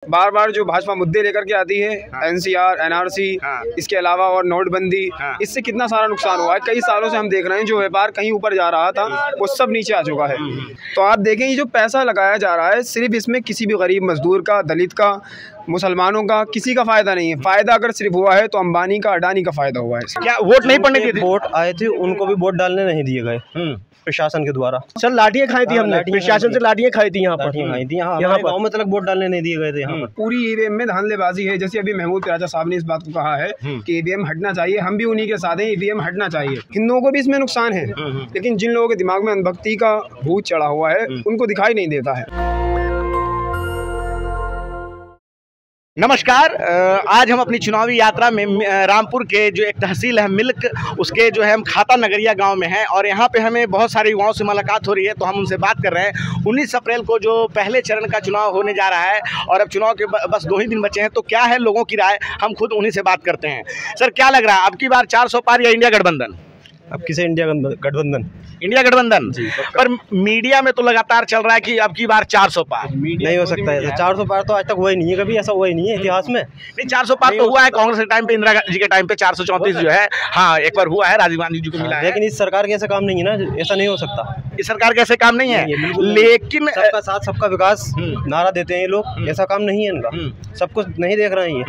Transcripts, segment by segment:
बार बार जो भाजपा मुद्दे लेकर के आती है, एनसीआर, एनआरसी, इसके अलावा और नोटबंदी, इससे कितना सारा नुकसान हुआ है। कई सालों से हम देख रहे हैं जो व्यापार कहीं ऊपर जा रहा था वो सब नीचे आ चुका है। तो आप देखें ये जो पैसा लगाया जा रहा है सिर्फ इसमें किसी भी गरीब मजदूर का, दलित का, मुसलमानों का, किसी का फायदा नहीं है। फायदा अगर सिर्फ हुआ है तो अंबानी का, अडानी का फायदा हुआ है। क्या वोट नहीं पड़ने दिए थे? वोट आए थे, उनको भी वोट डालने नहीं दिए गए प्रशासन के द्वारा। सर लाठियां खाई थी हमने, प्रशासन से लाठियां खाई थी। यहाँ पर हमारे गाँव में तक वोट डालने नहीं दिए गए थे। यहाँ पर पूरी ईवीएम में धांधलेबाजी है। जैसे अभी महमूद राजा साहब ने इस बात को कहा है कि ईवीएम हटना चाहिए, हम भी उन्हीं के साथ हैं, ईवीएम हटना चाहिए। हिंदुओं को भी इसमें नुकसान है, लेकिन जिन लोगों के दिमाग में अंधभक्ति का भूत चढ़ा हुआ है उनको दिखाई नहीं देता है। नमस्कार, आज हम अपनी चुनावी यात्रा में रामपुर के जो एक तहसील है मिल्क, उसके जो है हम खाता नगरिया गांव में हैं और यहाँ पे हमें बहुत सारे युवाओं से मुलाकात हो रही है। तो हम उनसे बात कर रहे हैं। 19 अप्रैल को जो पहले चरण का चुनाव होने जा रहा है और अब चुनाव के बस 2 ही दिन बचे हैं, तो क्या है लोगों की राय, हम खुद उन्हीं से बात करते हैं। सर क्या लग रहा है, अब की बार 400 पार या इंडिया गठबंधन? अब किसे इंडिया गठबंधन? इंडिया गठबंधन। पर मीडिया में तो लगातार चल रहा है कि अब की बार 400 पार। नहीं हो सकता है, 400 पार तो आज तक हुआ ही नहीं है, कभी ऐसा हुआ ही नहीं है इतिहास में। नहीं, 400 पार तो हुआ है कांग्रेस के टाइम पे, इंदिरा जी के टाइम पे 434 जो है, हाँ एक बार हुआ है, राजीव गांधी जी को मिला है। लेकिन इस सरकार के ऐसा काम नहीं है ना, ऐसा नहीं हो सकता। इस सरकार के ऐसे काम नहीं है, लेकिन सबका साथ सबका विकास नारा देते हैं ये लोग, ऐसा काम नहीं है इनका। सब कुछ नहीं देख रहे हैं ये।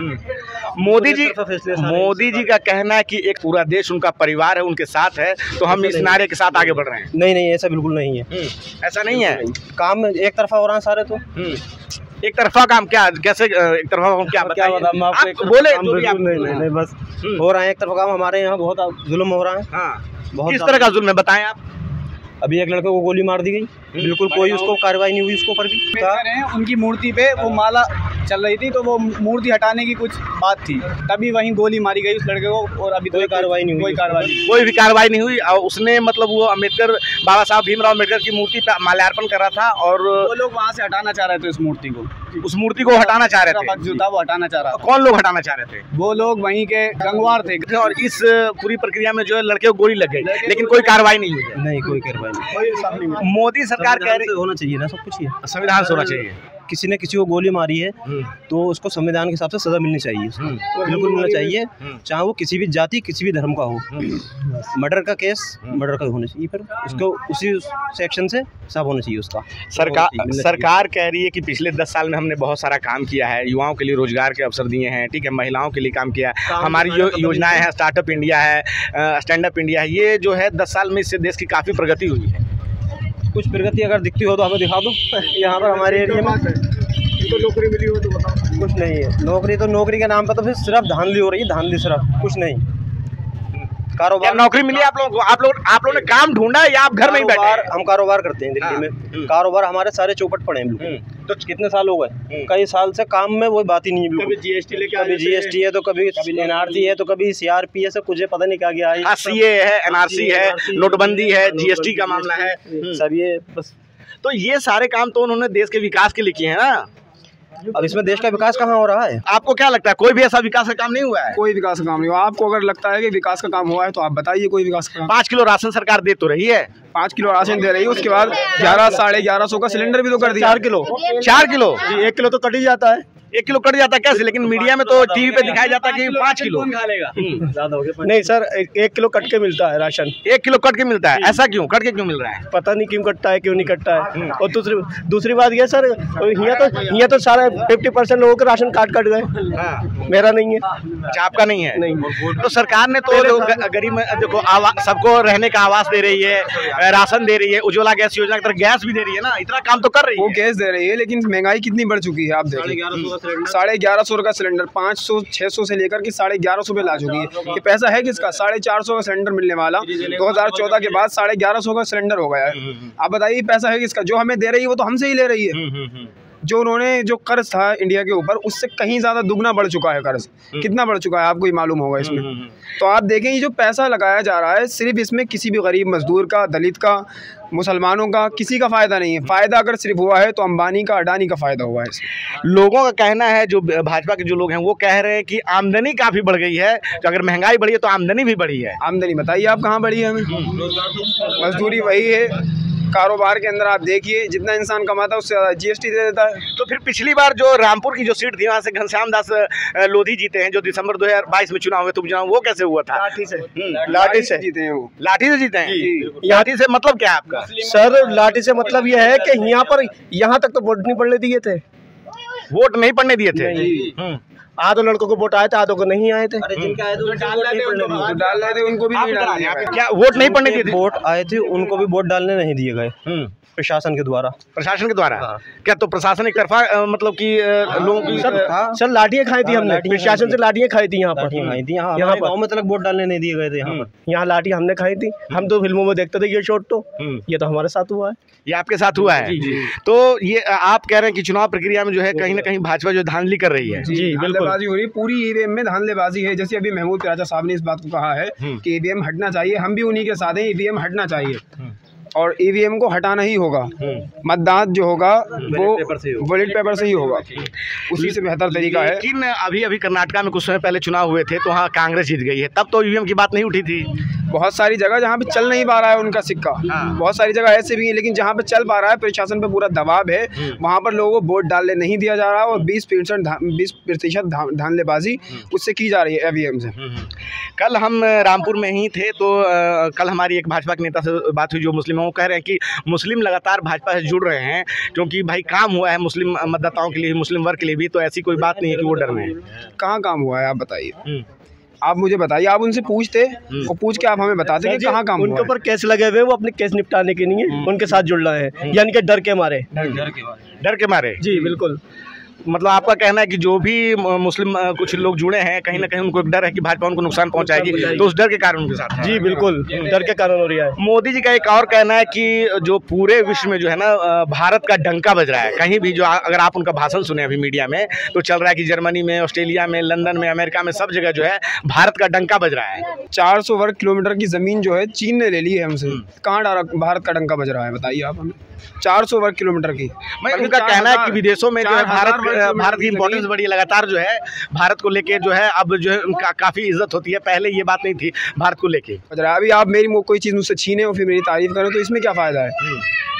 मोदी जी का कहना है कि एक पूरा देश उनका परिवार है, उनके साथ है, तो हम इस नारे के साथ आगे बढ़ रहे हैं। नहीं, ऐसा बिल्कुल नहीं है। ऐसा नहीं है, काम एक तरफा हो रहा है सारे। तो एक तरफा काम क्या, कैसे एक तरफा काम क्या बताइए? आप बोले तो भी आप नहीं बस हो रहा है एक तरफा काम। हमारे यहाँ बहुत जुल्म हो रहा है। हाँ, किस तरह का जुल्म है बताएं आप? अभी एक लड़के को गोली मार दी गई, बिल्कुल कोई उसको कार्रवाई नहीं हुई उसको पर भी। उनकी मूर्ति पे वो माला चल रही थी, तो वो मूर्ति हटाने की कुछ बात थी, तभी वहीं गोली मारी गई उस लड़के को और अभी कोई कार्रवाई नहीं हुई। कोई भी कार्रवाई नहीं हुई। और उसने मतलब वो अम्बेडकर, बाबा साहब भीमराव अम्बेडकर की मूर्ति पे माल्यार्पण कर रहा था और वो लोग वहाँ से हटाना चाह रहे थे उस मूर्ति को हटाना चाह रहे थे। जो था वो हटाना चाह रहा था। कौन लोग हटाना चाह रहे थे? वो लोग वहीं के गंगवार थे। और इस पूरी प्रक्रिया में जो है लड़के को गोली लग गई, लेकिन कोई कार्रवाई नहीं हुई। नहीं, कोई कार्रवाई नहीं। मोदी सरकार कह रही होना चाहिए ना, सब कुछ ही संविधान से होना चाहिए। किसी ने किसी को गोली मारी है तो उसको संविधान के हिसाब से सजा मिलनी चाहिए, बिल्कुल मिलना चाहिए, चाहे वो किसी भी जाति, किसी भी धर्म का हो। मर्डर का केस मर्डर का होना चाहिए, फिर उसको उसी सेक्शन से सब होना चाहिए उसका। सरकार कह रही है कि पिछले 10 साल में हमने बहुत सारा काम किया है, युवाओं के लिए रोजगार के अवसर दिए हैं, ठीक है, महिलाओं के लिए काम किया है, हमारी जो योजनाएं हैं, स्टार्टअप इंडिया है, स्टैंड अप इंडिया है, ये जो है 10 साल में इससे देश की काफ़ी प्रगति हुई है। कुछ प्रगति अगर दिखती हो तो हमें दिखा दो। यहाँ पर हमारे एरिया में तो नौकरी मिली हो तो बताओ। कुछ नहीं है नौकरी, तो नौकरी के नाम पर तो फिर सिर्फ धांधली हो रही है, धांधली सिर्फ, कुछ नहीं। कारोबार नौकरी मिली आप लोग ने काम ढूंढा या आप घर में ही बैठे? हम कारोबार करते हैं दिल्ली में। कारोबार हमारे सारे चौपट पड़े हैं। तो कितने साल हो गए, कई साल से काम में वो बात ही नहीं है। कभी जीएसटी लेके, कभी जीएसटी है तो कभी एनआरसी है तो कभी सीआरपी है, कुछ पता नहीं क्या गया है। सीए है, एनआरसी है, नोटबंदी है, जीएसटी का मामला है, सब ये बस। तो ये सारे काम तो उन्होंने देश के विकास के लिए किए हैं ना। अब इसमें देश का विकास कहाँ हो रहा है? आपको क्या लगता है कोई भी ऐसा विकास का काम नहीं हुआ है? कोई विकास का काम नहीं हुआ। आपको अगर लगता है कि विकास का काम हुआ है तो आप बताइए कोई विकास का काम। 5 किलो राशन सरकार दे तो रही है, 5 किलो राशन दे रही है, उसके बाद 1100-1150 का सिलेंडर भी तो कर दिया। 4 किलो 1 किलो तो कट ही जाता है। 1 किलो कट जाता है कैसे? लेकिन मीडिया में तो टीवी पे दिखाया जाता है कि 5 किलो ज्यादा हो गया। नहीं सर, 1 किलो कट के मिलता है राशन। 1 किलो कट के मिलता है, ऐसा क्यों? कट के क्यों मिल रहा है? पता नहीं क्यों कटता है, क्यों नहीं कटता है। और दूसरी बात ये सर, यहाँ तो सारे 50% लोगों के राशन काट गए। मेरा नहीं है। अच्छा, आपका नहीं है? नहीं। तो सरकार ने तो गरीब देखो सबको रहने का आवास दे रही है, राशन दे रही है, उज्ज्वला गैस योजना की तरह गैस भी दे रही है ना, इतना काम तो कर रही है। वो गैस दे रही है, लेकिन महंगाई कितनी बढ़ चुकी है आप देखिए। 1150 का सिलेंडर 500-600 से लेकर के 1150 पे ला चुकी है। ये पैसा है किसका? 450 का सिलेंडर मिलने वाला 2014 के बाद 1150 का सिलेंडर हो गया है। आप बताइए पैसा है किसका? जो हमें दे रही है वो तो हमसे ही ले रही है। जो उन्होंने जो कर्ज था इंडिया के ऊपर, उससे कहीं ज़्यादा दुगना बढ़ चुका है कर्ज। कितना बढ़ चुका है आपको ही मालूम होगा इसमें। तो आप देखें ये जो पैसा लगाया जा रहा है सिर्फ इसमें किसी भी गरीब मजदूर का, दलित का, मुसलमानों का, किसी का फ़ायदा नहीं है। फ़ायदा अगर सिर्फ हुआ है तो अंबानी का, अडानी का फ़ायदा हुआ है इसमें। लोगों का कहना है, जो भाजपा के जो लोग हैं वो कह रहे हैं कि आमदनी काफ़ी बढ़ गई है, तो अगर महंगाई बढ़ी है तो आमदनी भी बढ़ी है। आमदनी बताइए आप कहाँ बढ़ी है? हमें मजदूरी वही है कारोबार के अंदर आप देखिए जितना इंसान कमाता है उससे ज़्यादा GST दे देता है। तो फिर पिछली बार जो रामपुर की जो सीट थी वहाँ से घनश्याम दास लोधी जीते हैं, जो दिसंबर 2022 में चुनाव हुए, उपचुनाव, वो कैसे हुआ था? लाठी से लाठी से जीते हैं वो। लाठी से जीते हैं। लाठी से मतलब क्या है आपका? सर लाठी से मतलब ये है कि यहाँ तक तो वोट नहीं पड़ने दिए थे, वोट नहीं पड़ने दिए थे। आधो लड़कों को वोट आए थे, आधों को नहीं आए थे। जिनके आए थे डाल रहे थे उनको भी नहीं डालने दिया। क्या वोट नहीं पड़ने दिए थे? वोट आए थे उनको भी वोट डालने नहीं दिए गए प्रशासन के द्वारा। प्रशासन के द्वारा? क्या तो प्रशासन एक तरफा मतलब कि लोगों की सर लाठियाँ खाई थी हमने, प्रशासन से लाठियाँ खाई थी यहाँ पर। यहाँ गाँव में तक वोट डालने नहीं दिए गए थे। यहाँ लाठी हमने खाई थी। हम तो फिल्मों में देखते थे ये शॉट, तो ये तो हमारे साथ हुआ है। ये आपके साथ हुआ है? तो ये आप कह रहे हैं कि चुनाव प्रक्रिया में जो है कहीं ना कहीं भाजपा जो धांधली कर रही है। जी, धांधलेबाजी हो रही है, पूरी EVM में धांधलेबाजी है। जैसे अभी महमूद राजा साहब ने इस बात को कहा है कि EVM हटना चाहिए, हम भी उन्हीं के साथ हैं, EVM हटना चाहिए और EVM को हटाना ही होगा। मतदान जो होगा वो बैलेट पेपर से ही होगा, उसी से बेहतर तरीका है। लेकिन अभी कर्नाटका में कुछ समय पहले चुनाव हुए थे तो वहाँ कांग्रेस जीत गई है, तब तो EVM की बात नहीं उठी थी। बहुत सारी जगह जहाँ पे चल नहीं पा रहा है उनका सिक्का, बहुत सारी जगह ऐसे भी है, लेकिन जहाँ पे चल पा रहा है प्रशासन पे पूरा दबाव है, वहाँ पर लोगों को वोट डालने नहीं दिया जा रहा और 20% धांधलेबाजी उससे की जा रही है EVM से। कल हम रामपुर में ही थे तो कल हमारी एक भाजपा के नेता से बात हुई जो मुस्लिम हैं। वो कह रहे हैं कि मुस्लिम लगातार भाजपा से जुड़ रहे हैं क्योंकि भाई काम हुआ है मुस्लिम मतदाताओं के लिए, मुस्लिम वर्ग के लिए भी, तो ऐसी कोई बात नहीं है कि वो डर रहे हैं। कहाँ काम हुआ है आप बताइए, आप मुझे बताइए, आप उनसे पूछते और पूछ के आप हमें बताते कि कहाँ काम हुआ है। उनके ऊपर केस लगे हुए, वो अपने केस निपटाने के लिए उनके साथ जुड़ रहे हैं, यानी कि डर के मारे। डर के मारे? जी बिल्कुल। मतलब आपका कहना है कि जो भी मुस्लिम कुछ लोग जुड़े हैं कहीं ना कहीं उनको एक डर है कि भाजपा उनको नुकसान पहुंचाएगी, तो उस डर के कारण उनके साथ। जी बिल्कुल, डर के कारण हो रहा है। मोदी जी का एक और कहना है कि जो पूरे विश्व में जो है ना भारत का डंका बज रहा है, कहीं भी जो अगर आप उनका भाषण सुने अभी मीडिया में तो चल रहा है कि जर्मनी में, ऑस्ट्रेलिया में, लंदन में, अमेरिका में, सब जगह जो है भारत का डंका बज रहा है। 400 वर्ग किलोमीटर की जमीन जो है चीन ने ले ली है हमसे, कहाँ भारत का डंका बज रहा है बताइए आप हमें। 400 वर्ग किलोमीटर की। उनका कहना है कि विदेशों में जो है भारत की इंपॉर्टेंस बढ़ी है लगातार, जो है भारत को लेके जो है अब जो है उनका काफ़ी इज्जत होती है, पहले ये बात नहीं थी भारत को लेके। अभी आप मेरी कोई चीज़ मुझसे छीने और फिर मेरी तारीफ करें तो इसमें क्या फ़ायदा है?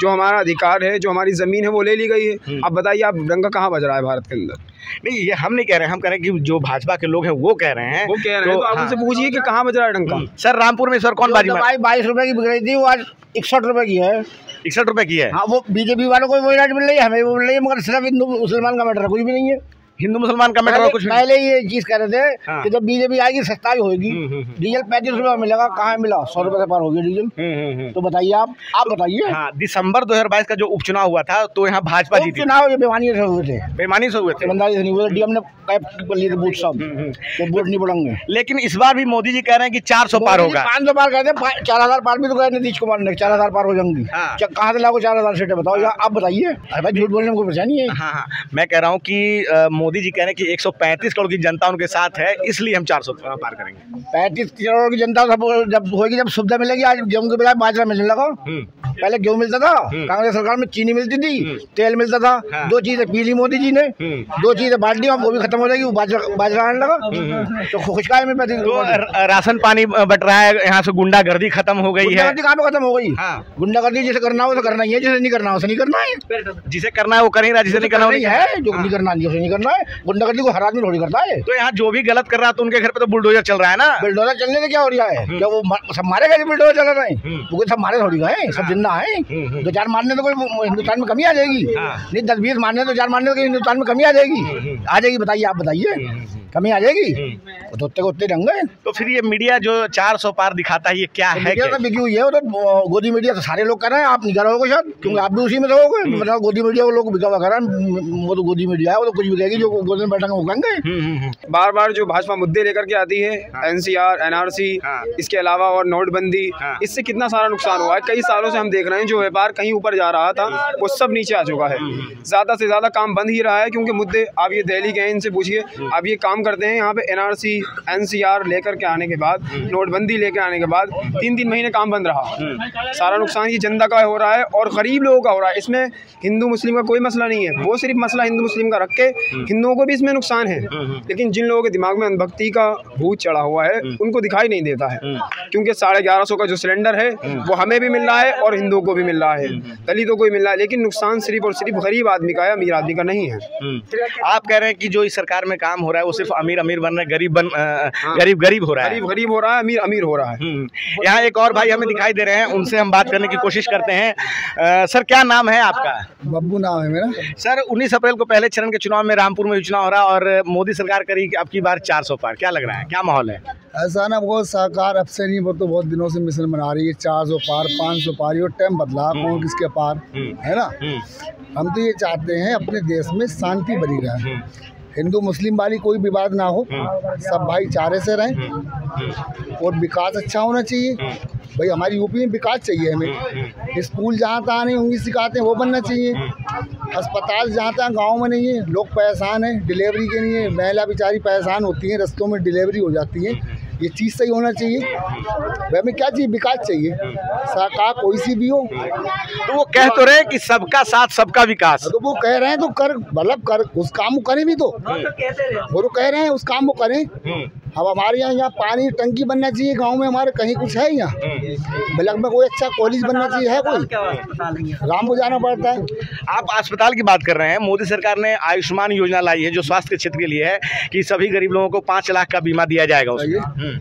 जो हमारा अधिकार है, जो हमारी ज़मीन है वो ले ली गई है। अब बताइए आप डंका कहाँ बज रहा है भारत के अंदर? नहीं, ये हम नहीं कह रहे हैं, हम कह रहे हैं कि जो भाजपा के लोग हैं वो कह रहे हैं, तो आप उनसे पूछिए कि कहाँ बज रहा है डंका। सर रामपुर में सर कौन बाजी? 22 रुपए की बिक रही थी, वो आज 61 रुपए की है। 61 रुपए की है? हाँ, वो बीजेपी वालों को वो रेट मिल रही है, हमें वो मिल रही है, मगर सिर्फ हिंदू मुसलमान का मैटर कुछ भी नहीं है। हिंदू मुसलमान का मैटर कुछ पहले ये चीज कह रहे थे कि जब बीजेपी आएगी सस्ताई होगी, डीजल 35 रुपए मिलेगा, कहाँ मिला? 100 रुपए से पार हो गया डीजल। तो बताइए आप बताइए। हाँ, दिसंबर 2022 का जो उपचुनाव हुआ था तो यहाँ भाजपा जीती। चुनाव ये बेईमानी से हुए थे, बेईमानी से हुए थे, ईमानदारी से नहीं हुए। डीएम ने लिए थे बूथ सब, तो वोट नहीं पड़ेंगे। लेकिन इस बार भी मोदी जी कह रहे हैं कि 400 पार होगा। 500 पार कहते हैं, 4000 पार भी तो कहे नीतीश कुमार ने, 4000 पार हो जाएंगी। कहाँ से लागू 4000 सीटें बताओ यार, आप बताइए। भाई झूठ बोलने में कोई परेशानी है? हाँ, मैं कह रहा हूँ कि मोदी जी कह रहे हैं कि 135 करोड़ की जनता उनके साथ है, इसलिए हम 400 पार करेंगे। 35 करोड़ की जनता जब होगी, जब सुविधा मिलेगी। आज गेहूं के बजाय बाजरा मिलने लगा, पहले गेहूं मिलता था, कांग्रेस सरकार में चीनी मिलती थी, तेल मिलता था, 2 चीजें पी ली मोदी जी ने, 2 चीजें बांट दी, वो भी खत्म हो जाएगी, वो बाजरा आने लगा, तो खुशकाय में तो राशन पानी बट रहा है, यहाँ से गुंडागर्दी खत्म हो गई है। कहाँ पे खत्म हो गई? गुंडागर्दी जिसे करना हो तो करना ही है, जिसे नहीं करना हो उसे नहीं करना है। जिसे करना है वो कर ही रहा, जिसे नहीं करना नहीं है, जो नहीं करना उसे नहीं करना है। गुंडागर्दी को हर आदमी थोड़ी करता है। तो यहाँ जो भी गलत कर रहा है तो उनके घर पे तो बुलडोजर चल रहा है ना। बुलडोजर चलने से क्या हो रहा है? क्या वो सब मारे गए बुलडोजर चल रहे हैं? वो सब मारे थोड़ी गए, सब जिंदा है। 2-4 मारने तो कोई हिंदुस्तान में कमी आ जाएगी? नहीं, 10-20 मारने तो 4 मारने तो हिंदुस्तान में कमी आ जाएगी? बताइए, आप बताइए, कमी आ जाएगी? तो उतने रंगे। तो फिर ये मीडिया जो 400 पार दिखाता है, ये क्या है? तो बिकी हुई है, वो तो गोदी मीडिया तो सारे लोग कर रहे हैं, आप नहीं कर रहे हो शायद, क्योंकि आप भी उसी में रहोगे। मतलब गोदी मीडिया को लोग बिका हुआ कर रहे हैं, वो तो गोदी मीडिया है, वो तो कुछ बिकेगी, जो गोदी में बैठेंगे वो कहेंगे। बार बार जो भाजपा मुद्दे लेकर के आती है, NCR, NRC, इसके अलावा और नोटबंदी, इससे कितना सारा नुकसान हुआ है। कई सालों से हम देख रहे हैं जो व्यापार कहीं ऊपर जा रहा था वो सब नीचे आ चुका है। ज़्यादा से ज़्यादा काम बंद ही रहा है, क्योंकि मुद्दे, आप ये दिल्ली गए इनसे पूछिए, आप ये काम करते हैं यहाँ पे NRC, NCR लेकर के आने के बाद, नोटबंदी लेकर आने के बाद 3-3 महीने काम बंद रहा। सारा नुकसान ये जनता का हो रहा है और गरीब लोगों का हो रहा है। इसमें हिंदू मुस्लिम का कोई मसला नहीं है, वो सिर्फ मसला हिंदू मुस्लिम का रख के हिंदुओं को भी इसमें नुकसान है, लेकिन जिन लोगों के दिमाग में अंधभक्ति का भूत चढ़ा हुआ है उनको दिखाई नहीं देता है, क्योंकि 1150 का जो सिलेंडर है वो हमें भी मिल रहा है और हिंदुओं को भी मिल रहा है, दलितों को भी मिल रहा है, लेकिन नुकसान सिर्फ और सिर्फ गरीब आदमी का है, अमीर आदमी का नहीं है। आप कह रहे हैं कि जो इस सरकार में काम हो रहा है वो सिर्फ अमीर अमीर बन रहे हैं, गरीब हो रहा है, गरीब हो रहा है, अमीर अमीर हो रहा है। यहाँ एक और भाई हमें दिखाई दे रहे हैं, उनसे हम बात करने की कोशिश करते हैं। सर क्या नाम है आपका? बब्बू नाम है मेरा। सर 19 अप्रैल को पहले चरण के चुनाव में रामपुर में चुनाव हो रहा है और मोदी सरकार करी अब की बार 400 पार, क्या लग रहा है, क्या माहौल है? ऐसा ना बहुत सरकार अब से नहीं, वो तो बहुत दिनों से मिशन बना रही है, 400 पार 500 पार, ये टाइम बदला कौन किसके पार है ना। हम तो ये चाहते हैं अपने देश में शांति बनी रहे, हिंदू मुस्लिम वाली कोई विवाद ना हो, सब भाईचारे से रहें और विकास अच्छा होना चाहिए। भाई हमारी यूपी में विकास चाहिए हमें, स्कूल जहाँ तहाँ नहीं होंगी शिकायतें वो बनना चाहिए, अस्पताल जहाँ तहाँ गाँव में नहीं है, लोग परेशान हैं डिलीवरी के लिए, महिला बेचारी परेशान होती हैं, रस्तों में डिलीवरी हो जाती है, ये चीज़ सही होना चाहिए। भाई हमें क्या चाहिए, विकास चाहिए, सरकार कोई सी भी हो। तो वो कह तो रहे कि सबका साथ सबका विकास, तो वो कह रहे हैं तो कर, मतलब कर उस काम को करें भी, तो वो कह रहे हैं उस काम को करें। अब हमारे यहाँ पानी टंकी बनना चाहिए गांव में, हमारे कहीं कुछ है यहाँ ब्लॉक में कोई अच्छा कॉलेज बनना चाहिए, है कोई रामपुर जाना पड़ता है। आप अस्पताल की बात कर रहे हैं, मोदी सरकार ने आयुष्मान योजना लाई है जो स्वास्थ्य के क्षेत्र के लिए है कि सभी गरीब लोगों को 5 लाख का बीमा दिया जाएगा उसमें।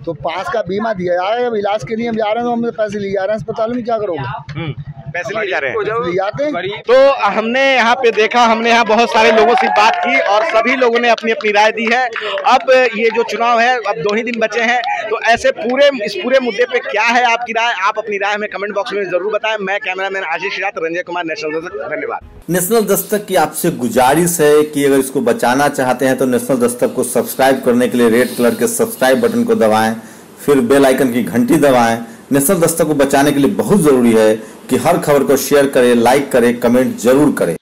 तो 5 का बीमा दिया जा रहा है, अब इलाज के लिए हम जा रहे हैं तो हमने पैसे लिए जा रहे हैं अस्पताल में, क्या करोगे, पैसे लिए जा रहे हैं, ले जाते हैं। तो हमने यहाँ पे देखा, हमने यहाँ बहुत सारे लोगों से बात की और सभी लोगों ने अपनी अपनी राय दी है। अब ये जो चुनाव है अब 2 ही दिन बचे हैं, तो ऐसे इस पूरे मुद्दे पे क्या है आपकी राय, आप अपनी राय हमें कमेंट बॉक्स में जरूर बताएं। मैं कैमरामैन आशीष के साथ रंजय कुमार, नेशनल दस्तक, धन्यवाद। नेशनल दस्तक की आपसे गुजारिश है कि अगर इसको बचाना चाहते हैं तो नेशनल दस्तक को सब्सक्राइब करने के लिए रेड कलर के सब्सक्राइब बटन को दबाएं, फिर बेल आइकन की घंटी दबाएं। नेशनल दस्तक को बचाने के लिए बहुत जरूरी है कि हर खबर को शेयर करें, लाइक करें, कमेंट जरूर करें।